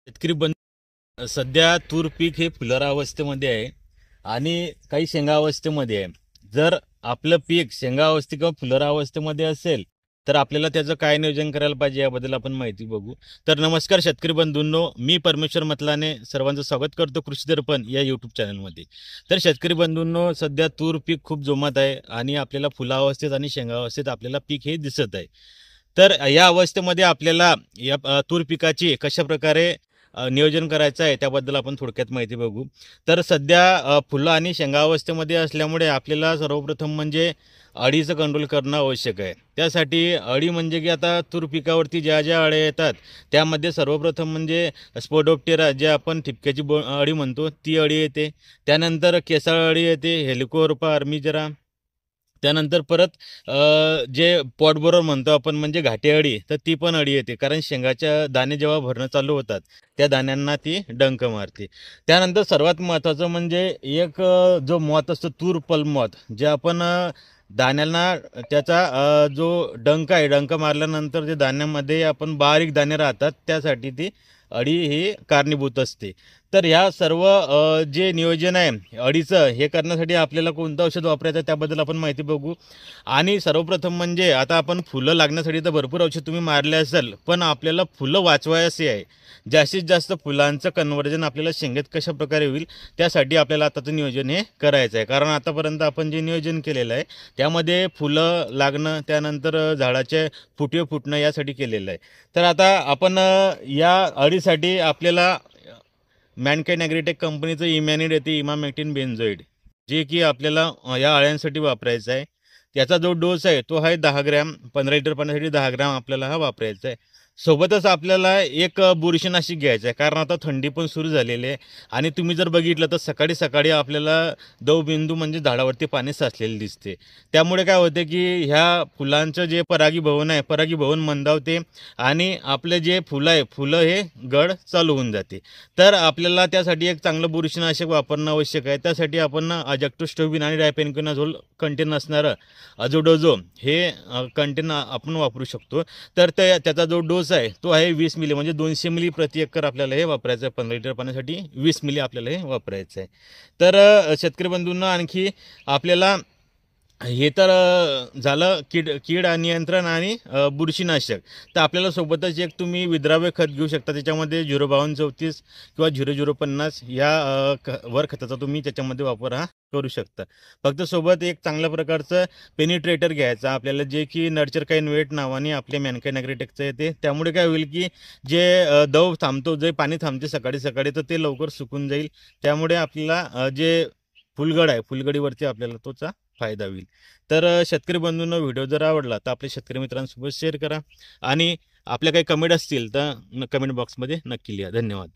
शेतकरी बंधू सध्या तूर पीक हे फुलोरा अवस्थेमध्ये आहे आणि काही शेंगा अवस्थेमध्ये आहे. जर आपलं पीक शेंगा अवस्थे किंवा फुलोरा अवस्थेमध्ये असेल तर आपल्याला त्याचं काय नियोजन करायला पाहिजे याबद्दल आपण माहिती बघू. तर नमस्कार शेतकरी बंधूंनो, मी परमेश्वर मतलाने सर्वांचं स्वागत करतो कृषी दर्पण या यूट्यूब चॅनलमध्ये. तर शेतकरी बंधूंनो, सध्या तूर पीक खूप जोमात आहे आणि आपल्याला फुला अवस्थेत आणि शेंगा अवस्थेत आपल्याला पीक हे दिसत आहे. तर या अवस्थेमध्ये आपल्याला या तूर पिकाची कशा प्रकारे नियोजन करायचं आहे त्याबद्दल आपण थोडक्यात माहिती बघू. तर सध्या फुलं आणि शेंगा अवस्थेमध्ये असल्यामुळे आपल्याला सर्वप्रथम म्हणजे अळीचं कंट्रोल करणं आवश्यक आहे. त्यासाठी अळी म्हणजे की आता तूर पिकावरती ज्या ज्या अळ्या येतात त्यामध्ये सर्वप्रथम म्हणजे स्पोडोप्टेरा जे आपण ठिपक्याची अळी म्हणतो ती अळी येते. त्यानंतर केसाळ अळी येते, हेलिकोवरपा अर्मिजरा. त्यानंतर परत जे पॉटबोरर म्हणतो आपण म्हणजे घाटे अळी, तर ती पण अळी येते. कारण शेंगाच्या दाणे जेव्हा भरणं चालू होतात त्या दाण्यांना ती डंक मारते. त्यानंतर सर्वात महत्त्वाचं म्हणजे एक जो मॉथ असतो तूर पल्प मॉथ, जे आपण दाण्यांना त्याचा जो डंक आहे, डंक मारल्यानंतर जे दाण्यामध्ये आपण बारीक दाणे राहतात त्यासाठी ती अळी ही कारणीभूत असते. तर ह्या सर्व जे नियोजन आहे अळीचं हे करण्यासाठी आपल्याला कोणतं औषध वापरायचं त्याबद्दल आपण माहिती बघू. आणि सर्वप्रथम म्हणजे आता आपण फुलं लागण्यासाठी तर भरपूर औषध तुम्ही मारले असेल, पण आपल्याला फुलं वाचवायचे आहे. जास्तीत जास्त फुलांचं कन्व्हर्जन आपल्याला शेंगेत कशा प्रकारे होईल त्यासाठी आपल्याला आताचं नियोजन हे करायचं आहे. कारण आतापर्यंत आपण जे नियोजन केलेलं आहे त्यामध्ये फुलं लागणं, त्यानंतर झाडाचे फुटवे फुटणं यासाठी केलेलं आहे. तर आता आपण या अळीसाठी आपल्याला मॅनकाइंड ॲग्रीटेक कंपनीचं इमॅनिड येते, इमामेक्टिन बेन्झोइड, जे की आपल्याला या अळ्यांसाठी वापरायचं आहे. त्याचा जो डोस आहे तो आहे 10 ग्रॅम, 15 लिटर पाण्यासाठी 10 ग्रॅम आपल्याला हा वापरायचा आहे. सोबतच आपल्याला एक बुरशीनाशक घ्यायचं आहे, कारण आता थंडी पण सुरू झालेली आहे. आणि तुम्ही जर बघितलं तर सकाळी सकाळी आपल्याला दवबिंदू म्हणजे झाडावरती पाणी साचलेले दिसते. त्यामुळे काय होते की ह्या फुलांचं जे परागीभवन आहे, परागीभवन मंदावते आणि आपले जे फुलं आहे फुलं हे गळ चालू होऊन जाते. तर आपल्याला त्यासाठी एक चांगलं बुरशीनाशक वापरणं आवश्यक आहे. त्यासाठी आपण अजॅक्टोस्टोबिन आणि डायपेनक्विनाझोल कंटेन असणारं अझोडोझो हे कंटेन आपण वापरू शकतो. तर त्याचा जो डोस आहे तो आहे 20 मिली, म्हणजे 200 मिली प्रति एकर आपल्याला हे वापरायचं आहे. 15 लिटर पाण्यासाठी 20 मिली आपल्याला हे वापरायचं आहे. तर शेतकरी बंधूंना आणखी आपल्याला हे तर झालं कीड नियंत्रण आणि बुरशीनाशक. तर आपल्याला सोबतच एक तुम्ही विद्राव्य खत घेऊ शकता. त्याच्यामध्ये 05234 किंवा 0050 या वर खताचा तुम्ही त्याच्यामध्ये वापर हा करू शकता. फक्त सोबत एक चांगल्या प्रकारचं पेनिट्रेटर घ्यायचं आपल्याला, जे की नर्चर काही वेट नावाने आपल्या मॅनकाइंड ॲग्रीटेकचं येते. त्यामुळे काय होईल की जे दव थांबतो, जे पाणी थांबते सकाळी सकाळी, तर ते लवकर सुकून जाईल. त्यामुळे आपल्याला जे फुलगड आहे फुलगडीवरती आपल्याला तोचा फायदा होईल. तर शेतकरी बंधूंनो, व्हिडिओ जर आवडला तर आपल्या शेतकरी मित्रांसोबत शेअर करा आणि आपल्या काही कमेंट असतील तर कमेंट बॉक्समध्ये नक्की लिहा. धन्यवाद.